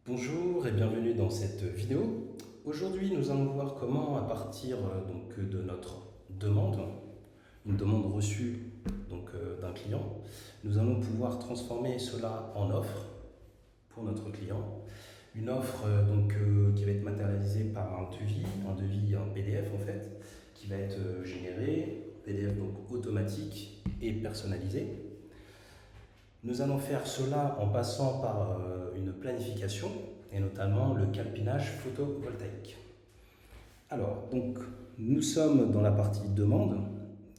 Bonjour et bienvenue dans cette vidéo. Aujourd'hui, nous allons voir comment, à partir de notre demande, une demande reçue d'un client, nous allons pouvoir transformer cela en offre pour notre client. Une offre qui va être matérialisée par un devis, un PDF en fait, qui va être généré, PDF donc automatique et personnalisé. Nous allons faire cela en passant par une planification et notamment le calpinage photovoltaïque. Alors, donc, nous sommes dans la partie demande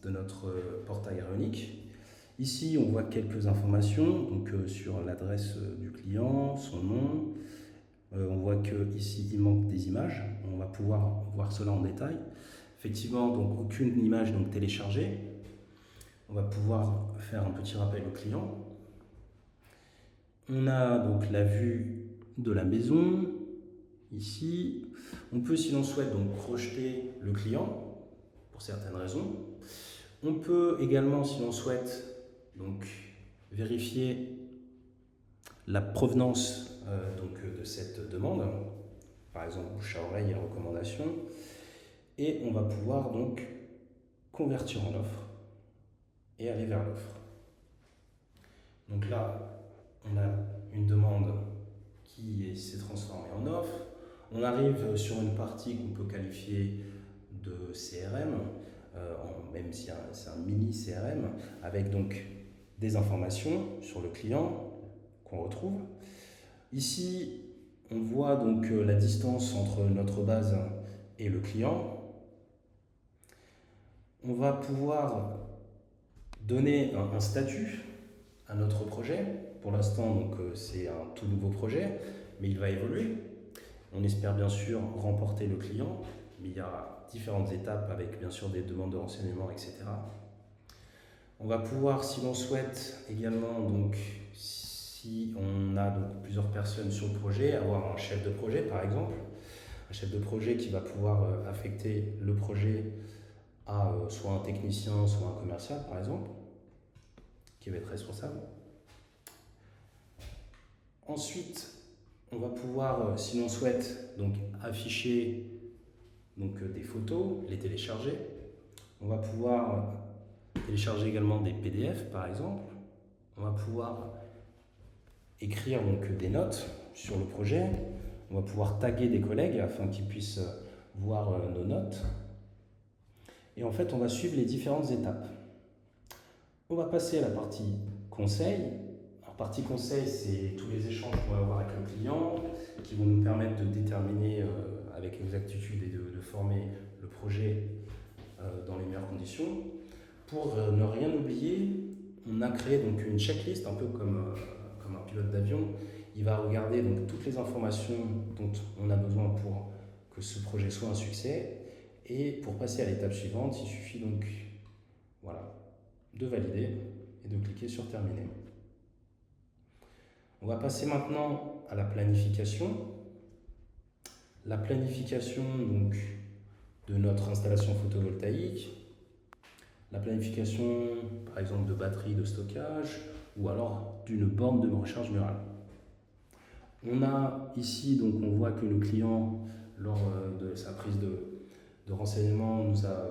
de notre portail Aeronic. Ici, on voit quelques informations sur l'adresse du client, son nom. On voit qu'ici, il manque des images. On va pouvoir voir cela en détail. Effectivement, donc, aucune image téléchargée. On va pouvoir faire un petit rappel au client. On a donc la vue de la maison, ici. On peut, si l'on souhaite, donc projeter le client, pour certaines raisons. On peut également, si l'on souhaite, donc vérifier la provenance de cette demande, par exemple bouche à oreille et recommandations. Et on va pouvoir donc convertir en offre et aller vers l'offre. Donc là, on a une demande qui s'est transformée en offre. On arrive sur une partie qu'on peut qualifier de CRM, même si c'est un mini CRM, avec donc des informations sur le client qu'on retrouve. Ici, on voit donc la distance entre notre base et le client. On va pouvoir donner un statut à notre projet. Pour l'instant, c'est un tout nouveau projet, mais il va évoluer. On espère bien sûr remporter le client, mais il y a différentes étapes avec bien sûr des demandes de renseignements, etc. On va pouvoir, si l'on souhaite également, donc si on a donc plusieurs personnes sur le projet, avoir un chef de projet par exemple, un chef de projet qui va pouvoir affecter le projet à soit un technicien, soit un commercial par exemple, qui va être responsable. Ensuite, on va pouvoir, si l'on souhaite, donc afficher des photos, les télécharger. On va pouvoir télécharger également des PDF par exemple. On va pouvoir écrire des notes sur le projet. On va pouvoir taguer des collègues afin qu'ils puissent voir nos notes. Et en fait, on va suivre les différentes étapes. On va passer à la partie conseil. Alors, partie conseil, c'est tous les échanges qu'on va avoir avec le client qui vont nous permettre de déterminer avec exactitude et de former le projet dans les meilleures conditions. Pour ne rien oublier, on a créé donc une checklist, un peu comme un pilote d'avion. Il va regarder donc toutes les informations dont on a besoin pour que ce projet soit un succès. Et pour passer à l'étape suivante, il suffit donc de valider et de cliquer sur terminer. On va passer maintenant à la planification. La planification donc, de notre installation photovoltaïque, la planification par exemple de batterie de stockage ou alors d'une borne de recharge murale. On a ici, donc on voit que le client, lors de sa prise de renseignement, nous a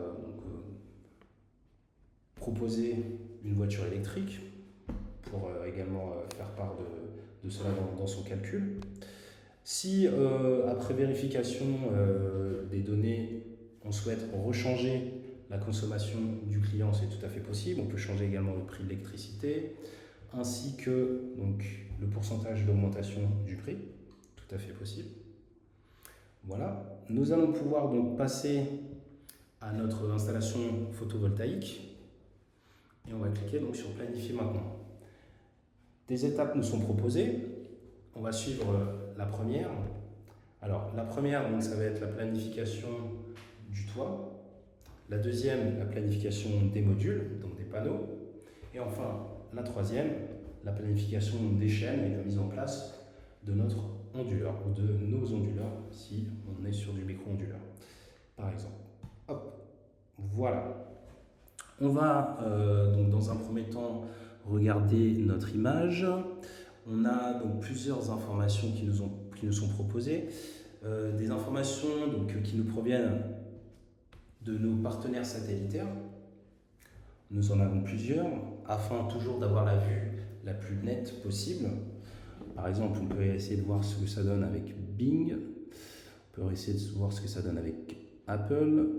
proposé une voiture électrique pour également faire part de cela dans son calcul. Si après vérification des données, on souhaite rechanger la consommation du client, c'est tout à fait possible. On peut changer également le prix de l'électricité, ainsi que le pourcentage d'augmentation du prix, tout à fait possible. Voilà, nous allons pouvoir donc passer à notre installation photovoltaïque et on va cliquer donc sur planifier maintenant. Des étapes nous sont proposées. On va suivre la première. Alors, la première, donc, ça va être la planification du toit. La deuxième, la planification des modules, donc des panneaux. Et enfin, la troisième, la planification des chaînes et la mise en place de notre onduleur, ou de nos onduleurs, si on est sur du micro-onduleur, par exemple. Hop, voilà. On va donc dans un premier temps regarder notre image. On a donc plusieurs informations qui nous sont proposées, des informations donc, qui nous proviennent de nos partenaires satellitaires. Nous en avons plusieurs, afin toujours d'avoir la vue la plus nette possible. Par exemple, on peut essayer de voir ce que ça donne avec Bing, on peut essayer de voir ce que ça donne avec Apple.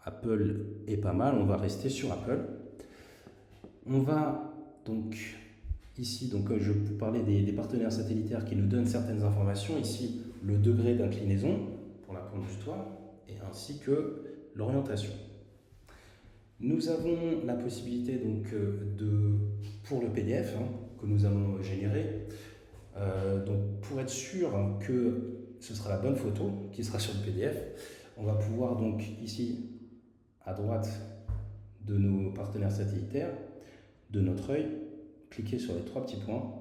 Apple est pas mal, on va rester sur Apple. On va donc ici, donc je vous parlais des partenaires satellitaires qui nous donnent certaines informations. Ici, le degré d'inclinaison pour la pointe du toit, et ainsi que l'orientation. Nous avons la possibilité donc pour le PDF que nous allons générer, donc pour être sûr que ce sera la bonne photo qui sera sur le PDF, on va pouvoir donc ici à droite de nos partenaires satellitaires, de notre œil, cliquer sur les 3 petits points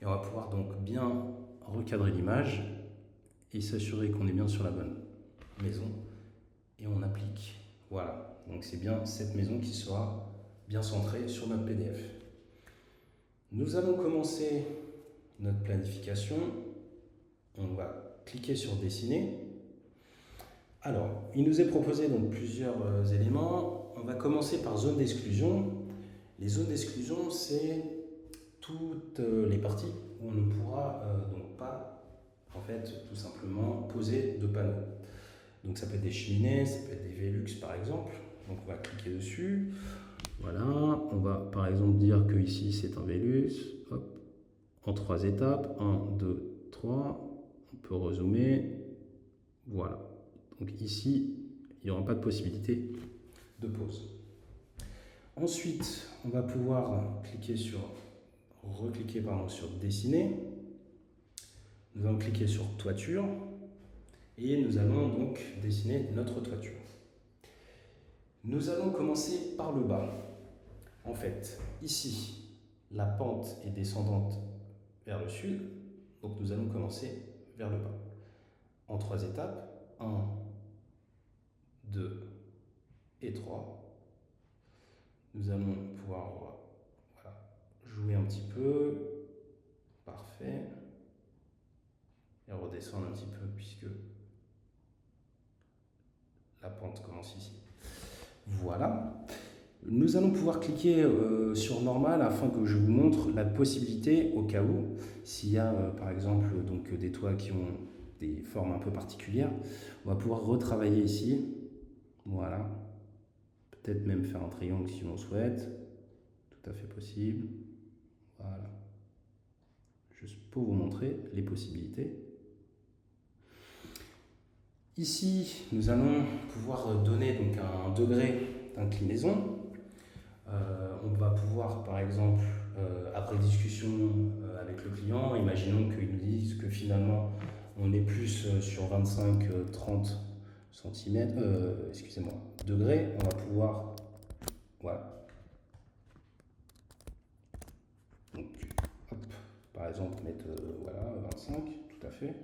et on va pouvoir donc bien recadrer l'image et s'assurer qu'on est bien sur la bonne maison et on applique. Voilà, donc c'est bien cette maison qui sera bien centrée sur notre PDF. Nous allons commencer notre planification. On va cliquer sur dessiner. Alors, il nous est proposé donc plusieurs éléments. On va commencer par zone d'exclusion. Les zones d'exclusion, c'est toutes les parties où on ne pourra donc pas, en fait, tout simplement poser de panneaux. Donc ça peut être des cheminées, ça peut être des Velux par exemple. Donc on va cliquer dessus. Voilà, on va par exemple dire que ici c'est un Velux. Hop, en 3 étapes. 1, 2, 3. On peut rezoomer. Voilà. Donc ici, il n'y aura pas de possibilité de pause. Ensuite, on va pouvoir cliquer recliquer sur dessiner. Nous allons cliquer sur toiture. Et nous allons donc dessiner notre toiture. Nous allons commencer par le bas. En fait, ici, la pente est descendante vers le sud, donc nous allons commencer vers le bas. En 3 étapes, 1, 2 et 3. Nous allons pouvoir jouer un petit peu. Parfait. Et redescendre un petit peu puisque la pente commence ici. Voilà. Nous allons pouvoir cliquer sur normal afin que je vous montre la possibilité au cas où, s'il y a par exemple donc, des toits qui ont des formes un peu particulières, on va pouvoir retravailler ici. Voilà. Peut-être même faire un triangle si on le souhaite. Tout à fait possible. Voilà. Juste pour vous montrer les possibilités. Ici, nous allons pouvoir donner donc un degré d'inclinaison. On va pouvoir, par exemple, après discussion avec le client, imaginons qu'il nous dise que finalement on est plus sur 25-30 cm, excusez-moi, degrés, on va pouvoir, voilà. Donc, hop, par exemple, mettre voilà, 25, tout à fait,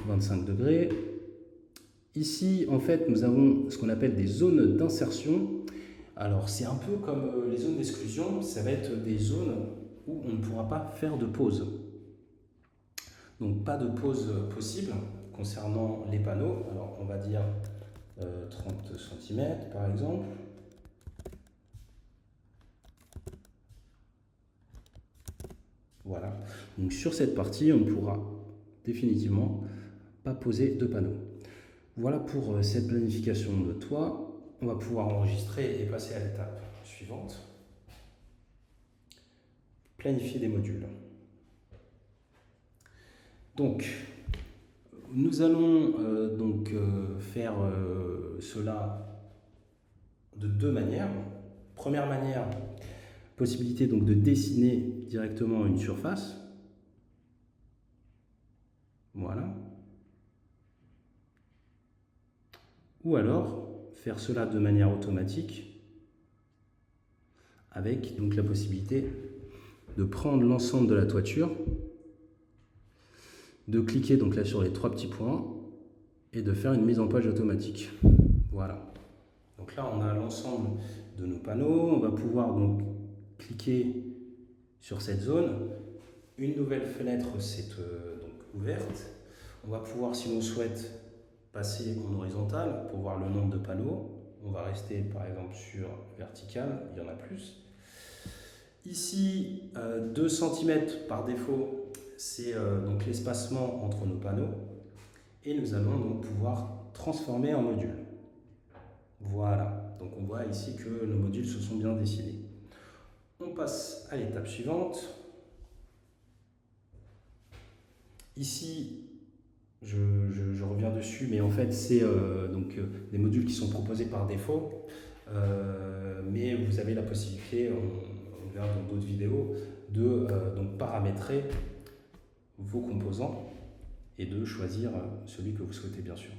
25 degrés. Ici, en fait, nous avons ce qu'on appelle des zones d'insertion. Alors, c'est un peu comme les zones d'exclusion, ça va être des zones où on ne pourra pas faire de pause. Donc, pas de pause possible concernant les panneaux. Alors, on va dire 30 cm par exemple. Voilà. Donc, sur cette partie, on ne pourra définitivement pas poser de panneaux. Voilà pour cette planification de toit. On va pouvoir enregistrer et passer à l'étape suivante. Planifier des modules. Donc, nous allons faire cela de 2 manières. Première manière, possibilité donc de dessiner directement une surface. Voilà. Ou alors, faire cela de manière automatique avec donc la possibilité de prendre l'ensemble de la toiture, de cliquer donc là sur les 3 petits points et de faire une mise en page automatique. Voilà. Donc là, on a l'ensemble de nos panneaux. On va pouvoir donc cliquer sur cette zone. Une nouvelle fenêtre s'est donc ouverte. On va pouvoir, si l'on souhaite, passer en horizontal pour voir le nombre de panneaux. On va rester par exemple sur vertical, il y en a plus. Ici, 2 cm par défaut, c'est donc l'espacement entre nos panneaux. Et nous allons donc pouvoir transformer en module. Voilà, donc on voit ici que nos modules se sont bien dessinés. On passe à l'étape suivante. Ici, je reviens dessus, mais en fait, c'est des modules qui sont proposés par défaut. Mais vous avez la possibilité, on verra dans d'autres vidéos, de donc paramétrer vos composants et de choisir celui que vous souhaitez, bien sûr.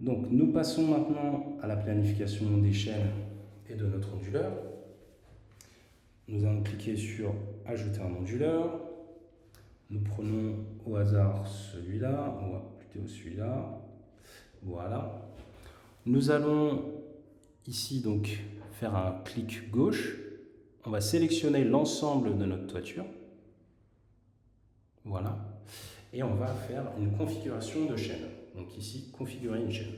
Donc, nous passons maintenant à la planification des chaînes et de notre onduleur. Nous allons cliquer sur « Ajouter un onduleur ». Nous prenons au hasard celui-là, on va plutôt celui-là. Voilà. Nous allons ici donc faire un clic gauche. On va sélectionner l'ensemble de notre toiture. Voilà. Et on va faire une configuration de chaîne. Donc ici, configurer une chaîne.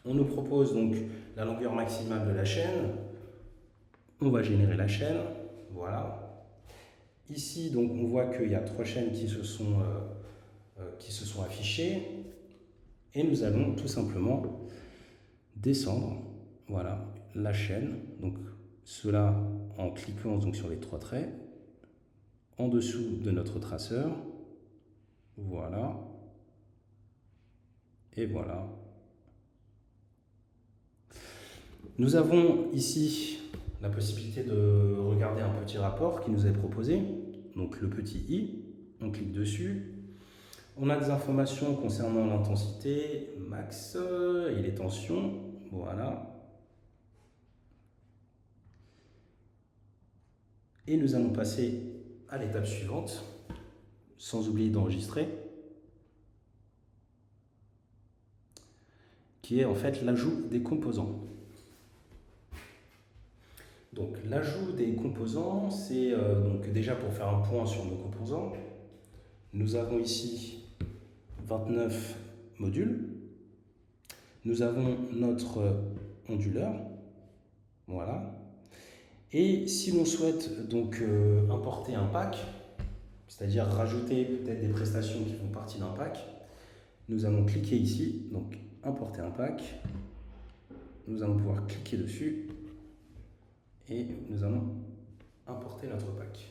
On nous propose donc la longueur maximale de la chaîne. On va générer la chaîne. Voilà. Ici, donc, on voit qu'il y a 3 chaînes qui se sont affichées. Et nous allons tout simplement descendre, voilà, la chaîne. Donc, cela en cliquant donc, sur les 3 traits. En dessous de notre traceur. Voilà. Et voilà. Nous avons ici la possibilité de regarder un petit rapport qui nous est proposé. Donc le petit i, on clique dessus. On a des informations concernant l'intensité, max et les tensions. Voilà. Et nous allons passer à l'étape suivante, sans oublier d'enregistrer, qui est en fait l'ajout des composants. Donc l'ajout des composants, c'est donc déjà pour faire un point sur nos composants. Nous avons ici 29 modules. Nous avons notre onduleur. Voilà. Et si l'on souhaite donc importer un pack, c'est-à-dire rajouter peut-être des prestations qui font partie d'un pack, nous allons cliquer ici, donc importer un pack. Nous allons pouvoir cliquer dessus. Et nous allons importer notre pack.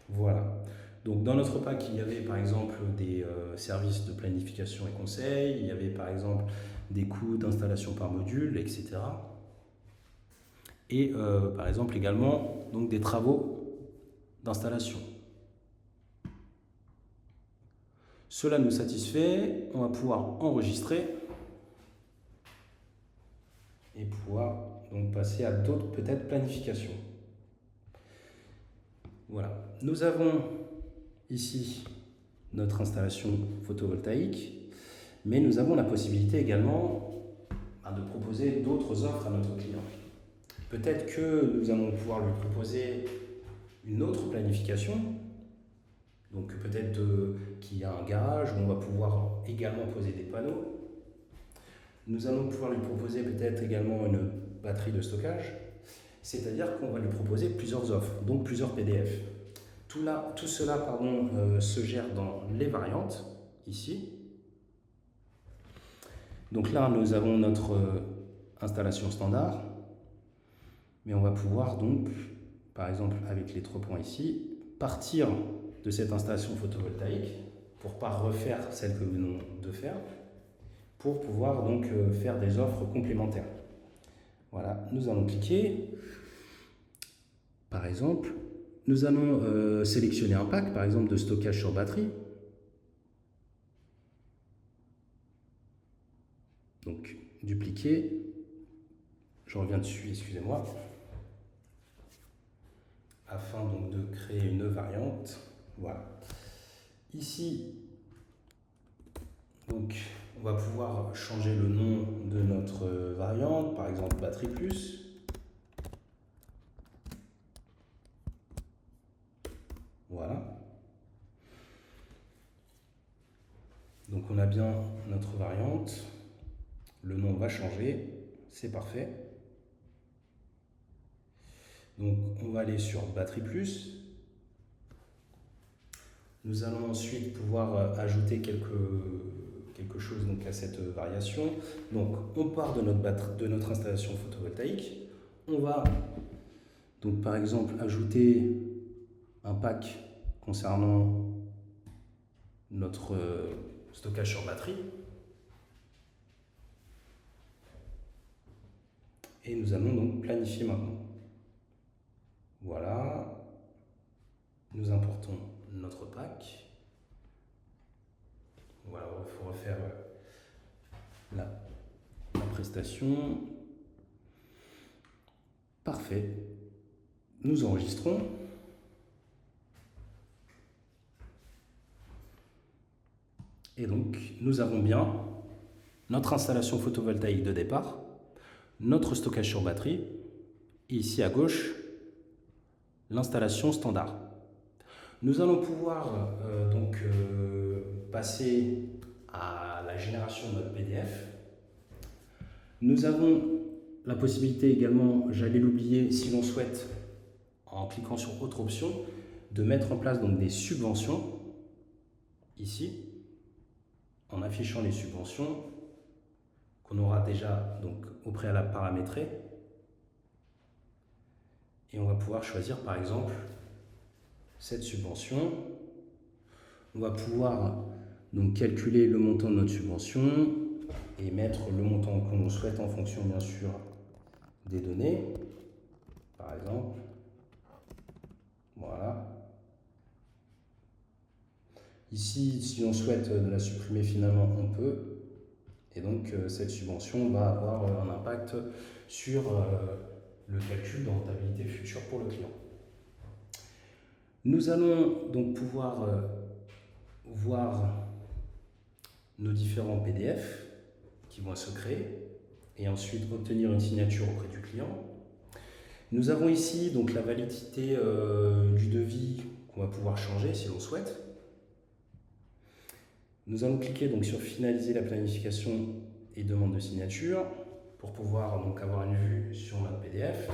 Voilà. Donc dans notre pack, il y avait par exemple des services de planification et conseil, il y avait par exemple des coûts d'installation par module, etc. Et par exemple également donc, des travaux d'installation. Cela nous satisfait, on va pouvoir enregistrer et pouvoir donc passer à d'autres peut-être planifications. Voilà. Nous avons ici notre installation photovoltaïque, mais nous avons la possibilité également de proposer d'autres offres à notre client. Peut-être que nous allons pouvoir lui proposer une autre planification, donc peut-être qu'il y a un garage où on va pouvoir également poser des panneaux. Nous allons pouvoir lui proposer peut-être également une batterie de stockage, c'est-à-dire qu'on va lui proposer plusieurs offres, donc plusieurs PDF. Tout cela se gère dans les variantes, ici. Donc là, nous avons notre installation standard, mais on va pouvoir donc, par exemple avec les 3 points ici, partir de cette installation photovoltaïque pour ne pas refaire celle que nous venons de faire, pour pouvoir donc faire des offres complémentaires. Voilà, nous allons cliquer. Par exemple, nous allons sélectionner un pack, par exemple de stockage sur batterie. Donc, dupliquer. Je reviens dessus, excusez-moi. Afin donc de créer une variante. Voilà. Ici, donc, On va pouvoir changer le nom de notre variante, par exemple batterie plus. Voilà. Donc on a bien notre variante. Le nom va changer. C'est parfait. Donc on va aller sur batterie plus. Nous allons ensuite pouvoir ajouter quelque chose donc à cette variation. Donc on part de notre installation photovoltaïque. On va donc par exemple ajouter un pack concernant notre stockage sur batterie. Et nous allons donc planifier maintenant. Voilà. Nous importons notre pack. Voilà, il faut refaire la prestation. Parfait. Nous enregistrons. Et donc, nous avons bien notre installation photovoltaïque de départ, notre stockage sur batterie, et ici à gauche, l'installation standard. Nous allons pouvoir passer à la génération de notre PDF. Nous avons la possibilité également, j'allais l'oublier, si l'on souhaite, en cliquant sur autre option, de mettre en place donc des subventions, ici, en affichant les subventions qu'on aura déjà donc au préalable paramétrées. Et on va pouvoir choisir par exemple cette subvention. On va pouvoir donc calculer le montant de notre subvention et mettre le montant que l'on souhaite en fonction bien sûr des données. Par exemple, voilà. Ici, si on souhaite de la supprimer finalement, on peut. Et donc cette subvention va avoir un impact sur le calcul de rentabilité future pour le client. Nous allons donc pouvoir voir nos différents PDF qui vont se créer et ensuite obtenir une signature auprès du client. Nous avons ici donc la validité du devis qu'on va pouvoir changer si l'on souhaite. Nous allons cliquer donc sur finaliser la planification et demande de signature pour pouvoir donc avoir une vue sur notre PDF.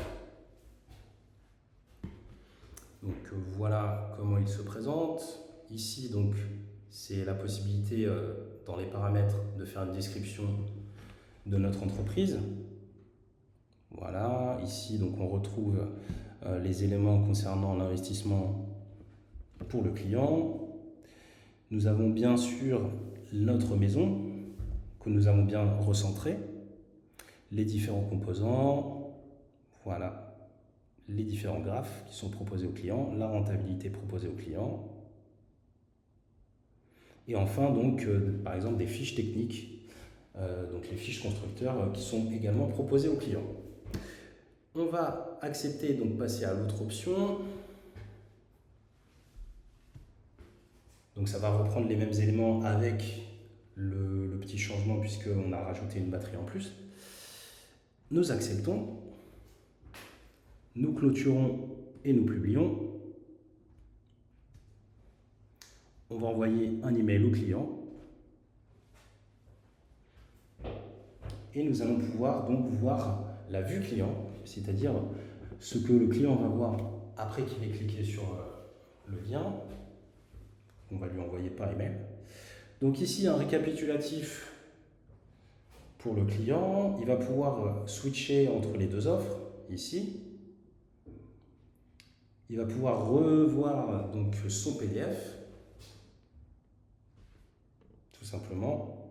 Donc voilà comment il se présente. Ici donc c'est la possibilité dans les paramètres de faire une description de notre entreprise. Voilà, ici donc on retrouve les éléments concernant l'investissement pour le client. Nous avons bien sûr notre maison que nous avons bien recentrée, les différents composants, voilà, les différents graphes qui sont proposés au client, la rentabilité proposée au client. Et enfin, donc, par exemple, des fiches techniques, donc les fiches constructeurs qui sont également proposées au client. On va accepter, donc passer à l'autre option. Donc ça va reprendre les mêmes éléments avec le petit changement puisqu'on a rajouté une batterie en plus. Nous acceptons, nous clôturons et nous publions. On va envoyer un email au client. Et nous allons pouvoir donc voir la vue client, c'est-à-dire ce que le client va voir après qu'il ait cliqué sur le lien. On va lui envoyer par email. Donc ici, un récapitulatif pour le client. Il va pouvoir switcher entre les deux offres, ici. Il va pouvoir revoir donc son PDF, tout simplement.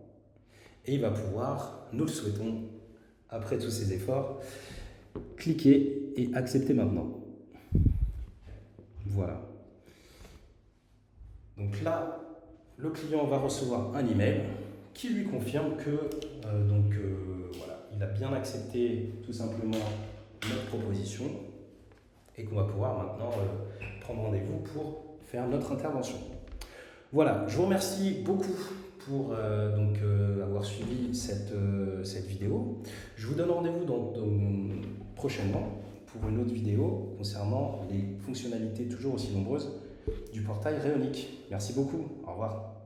Et il va pouvoir, nous le souhaitons, après tous ces efforts, cliquer et accepter maintenant. Voilà. Donc là, le client va recevoir un email qui lui confirme que voilà, il a bien accepté tout simplement notre proposition et qu'on va pouvoir maintenant prendre rendez-vous pour faire notre intervention. Voilà, je vous remercie beaucoup pour avoir suivi cette vidéo. Je vous donne rendez-vous prochainement pour une autre vidéo concernant les fonctionnalités toujours aussi nombreuses du portail Réonic. Merci beaucoup, au revoir.